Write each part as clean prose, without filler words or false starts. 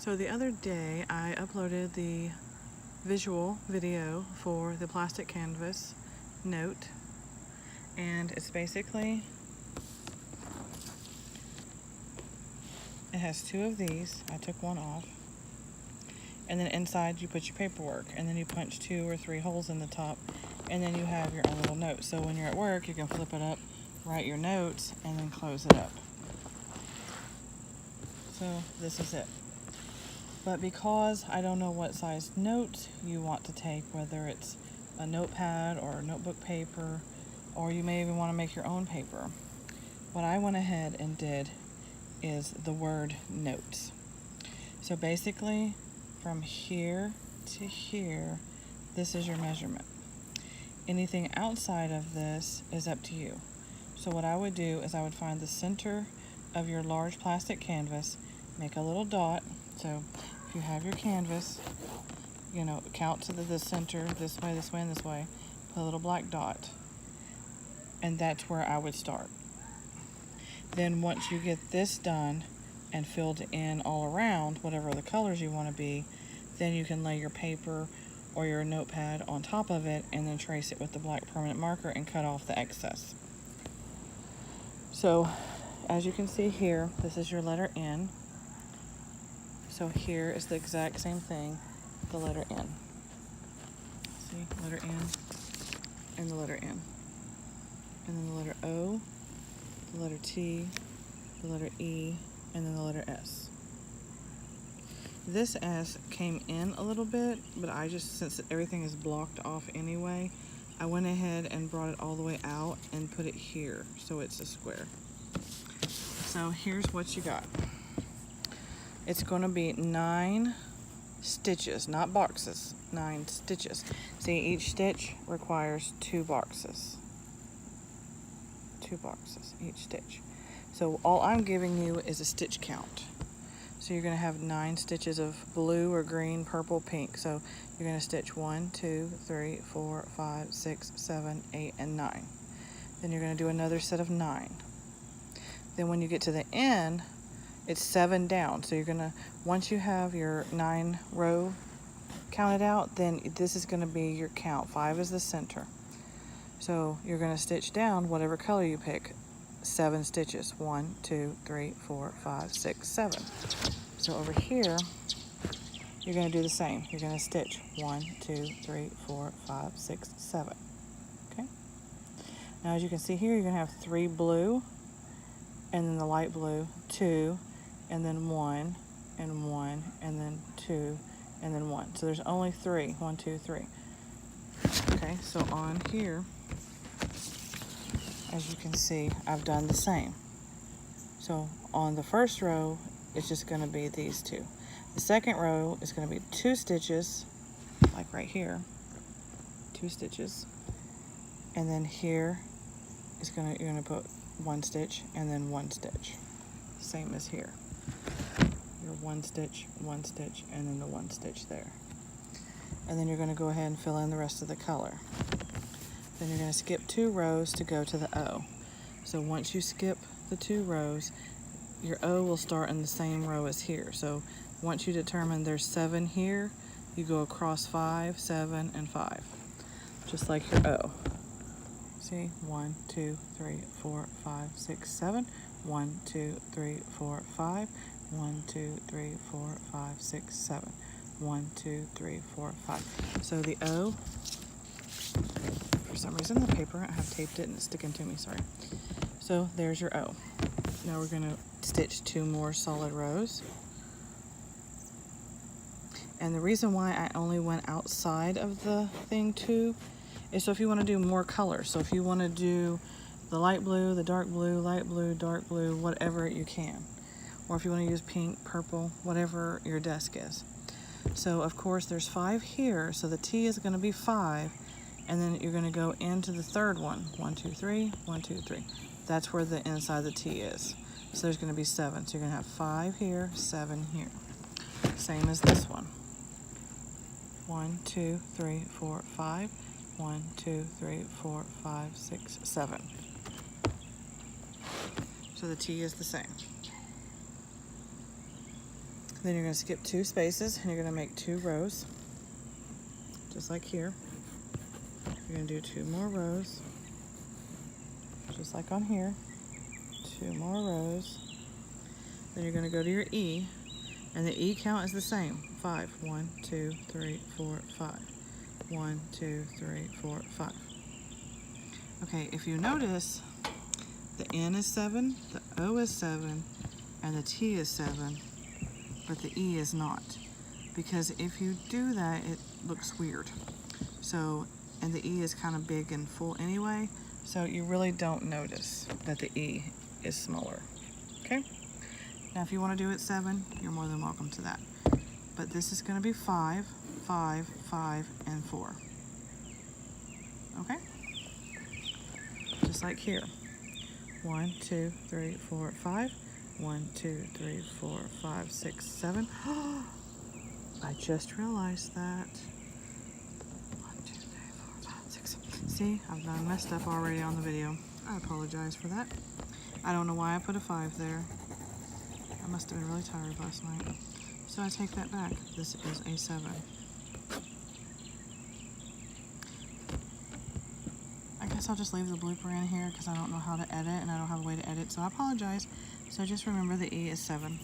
So the other day I uploaded the visual video for the plastic canvas note, and it's basically, it has two of these. I took one off, and then inside you put your paperwork, and then you punch 2 or 3 holes in the top, and then you have your own little note. So when you're at work, you can flip it up, write your notes, and then close it up. So this is it. But because I don't know what size note you want to take, whether it's a notepad or notebook paper, or you may even want to make your own paper, what I went ahead and did is the word notes. So basically from here to here, this is your measurement. Anything outside of this is up to you. So what I would do is I would find the center of your large plastic canvas, make a little dot. So if you have your canvas, you know, count to the center, this way, this way, and this way, put a little black dot, and that's where I would start. Then once you get this done and filled in all around, whatever the colors you want to be, then you can lay your paper or your notepad on top of it and then trace it with the black permanent marker and cut off the excess. So as you can see here, this is your letter N. So here is the exact same thing, the letter N. See, letter N and the letter N. And then the letter O, the letter T, the letter E, and then the letter S. This S came in a little bit, but I just, since everything is blocked off anyway, I went ahead and brought it all the way out and put it here so it's a square. So here's what you got. It's going to be 9 stitches, not boxes, 9 stitches. See, each stitch requires 2 boxes. 2 boxes, each stitch. So all I'm giving you is a stitch count. So you're going to have 9 stitches of blue or green, purple, pink. So you're going to stitch 1, 2, 3, 4, 5, 6, 7, 8, and 9. Then you're going to do another set of 9. Then when you get to the end, it's 7 down. So you're going to, once you have your 9 row counted out, then this is going to be your count. 5 is the center. So you're going to stitch down whatever color you pick. 7 stitches. 1, 2, 3, 4, 5, 6, 7. So over here, you're going to do the same. You're going to stitch 1, 2, 3, 4, 5, 6, 7. Okay? Now as you can see here, you're going to have 3 blue, and then the light blue, 2, and then 1, and 1, and then 2, and then 1. So there's only 3. 1, 2, 3. Okay, so on here, as you can see, I've done the same. So on the first row, it's just going to be these 2. The second row is going to be 2 stitches, like right here, 2 stitches, and then here is you're going to put 1 stitch and then 1 stitch, same as here. Your 1 stitch, 1 stitch, and then the 1 stitch there. And then you're going to go ahead and fill in the rest of the color. Then you're going to skip 2 rows to go to the O. So once you skip the 2 rows, your O will start in the same row as here. So once you determine there's 7 here, you go across 5, 7, and 5, just like your O. See, 1, 2, 3, 4, 5, 6, 7. 1, 2, 3, 4, 5. 1, 2, 3, 4, 5, 6, 7. 1, 2, 3, 4, 5. So the O, for some reason the paper, I have taped it and it's sticking to me, sorry. So there's your O. Now we're going to stitch 2 more solid rows. And the reason why I only went outside of the thing too is so if you want to do more colors. So if you want to do the light blue, the dark blue, light blue, dark blue, whatever you can. Or if you want to use pink, purple, whatever your desk is. So of course there's 5 here, so the T is going to be 5, and then you're going to go into the third one. 1, 2, 3, 1, 2, 3. That's where the inside of the T is. So there's going to be 7. So you're going to have 5 here, 7 here. Same as this one. 1, 2, 3, 4, 5. 1, 2, 3, 4, 5, 6, 7. So the T is the same. Then you're going to skip 2 spaces and you're going to make 2 rows, just like here. You're going to do 2 more rows, just like on here. 2 more rows. Then you're going to go to your E, and the E count is the same. 5. 1, 2, 3, 4, 5. 1, 2, 3, 4, 5. Okay, if you notice, the N is 7, the O is 7, and the T is 7, but the E is not. Because if you do that, it looks weird. So, and the E is kind of big and full anyway, so you really don't notice that the E is smaller. Okay? Now, if you want to do it 7, you're more than welcome to that. But this is going to be 5, 5, 5, and 4. Okay? Just like here. 1, 2, 3, 4, 5. 1, 2, 3, 4, 5, 6, 7. I just realized that. 1, 2, 3, 4, 5, 6, 7. See, I've done messed up already on the video. I apologize for that. I don't know why I put a 5 there. I must have been really tired last night. So I take that back. This is a 7. I guess I'll just leave the blooper in here because I don't know how to edit and I don't have a way to edit, so I apologize. So just remember the E is 7.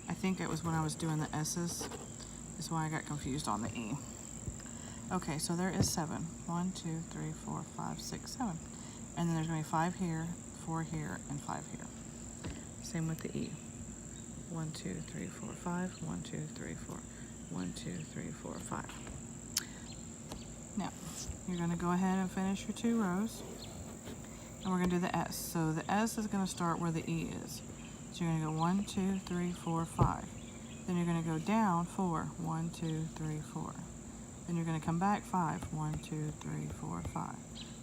I think it was when I was doing the S's is why I got confused on the E. Okay, so there is 7. 1, 2, 3, 4, 5, 6, 7. And then there's going to be 5 here, 4 here, and 5 here. Same with the E. 1, 2, 3, 4, 5. 1, 2, 3, 4. 1, 2, 3, 4, 5. Now, you're going to go ahead and finish your 2 rows. And we're going to do the S. So the S is going to start where the E is. So you're going to go 1, 2, 3, 4, 5. Then you're going to go down 4. 1, 2, 3, 4. Then you're going to come back 5. 1, 2, 3, 4, 5.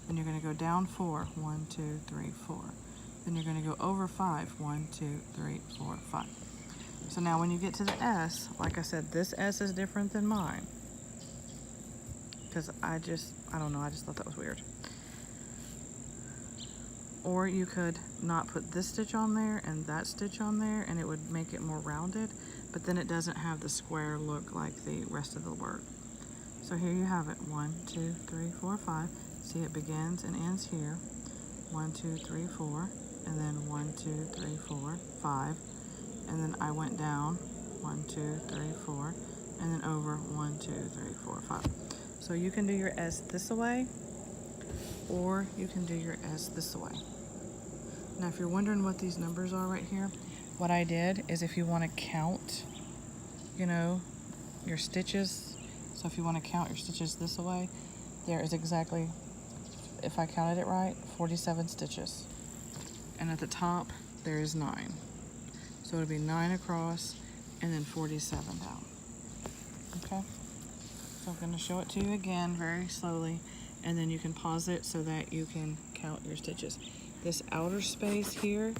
Then you're going to go down 4. 1, 2, 3, 4. Then you're going to go over 5. 1, 2, 3, 4, 5. So now when you get to the S, like I said, this S is different than mine. Because I don't know, I just thought that was weird. Or you could not put this stitch on there and that stitch on there and it would make it more rounded, but then it doesn't have the square look like the rest of the work. So here you have it, 1, 2, 3, 4, 5. See, it begins and ends here. 1, 2, 3, 4, and then 1, 2, 3, 4, 5. And then I went down 1, 2, 3, 4, and then over 1, 2, 3, 4, 5. So you can do your S this way, or you can do your S this way. Now, if you're wondering what these numbers are right here, what I did is if you want to count, you know, your stitches. So if you want to count your stitches this way, there is exactly, if I counted it right, 47 stitches. And at the top, there is 9. So it'll be 9 across and then 47 down. Okay? So I'm going to show it to you again very slowly, and then you can pause it so that you can count your stitches. This outer space here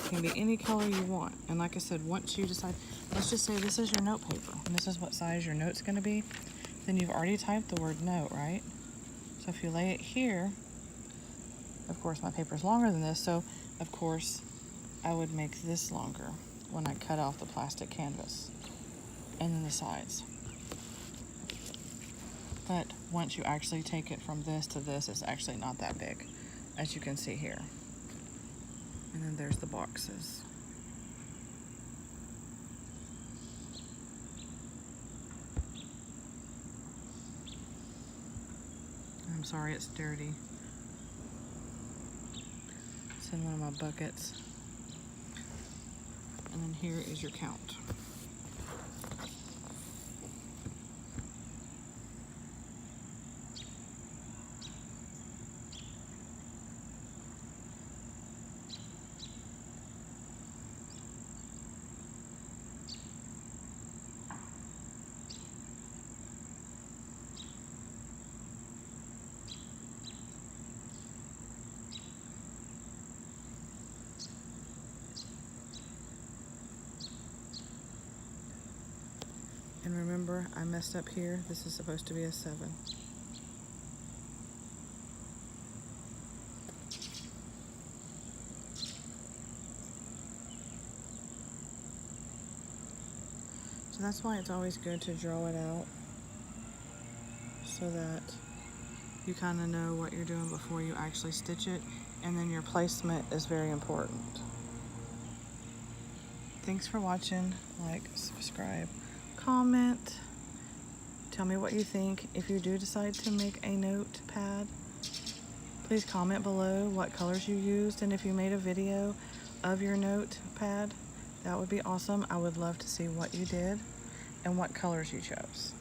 can be any color you want. And like I said, once you decide, let's just say this is your note paper, and this is what size your note's going to be, then you've already typed the word note, right? So if you lay it here, of course my paper's longer than this, so of course I would make this longer when I cut off the plastic canvas, and then the sides. But once you actually take it from this to this, it's actually not that big, as you can see here. And then there's the boxes. I'm sorry it's dirty. It's in one of my buckets. And then here is your count. And remember, I messed up here. This is supposed to be a 7. So that's why it's always good to draw it out so that you kind of know what you're doing before you actually stitch it. And then your placement is very important. Thanks for watching. Like, subscribe, comment. Tell me what you think. If you do decide to make a notepad, please comment below what colors you used. And if you made a video of your notepad, that would be awesome. I would love to see what you did and what colors you chose.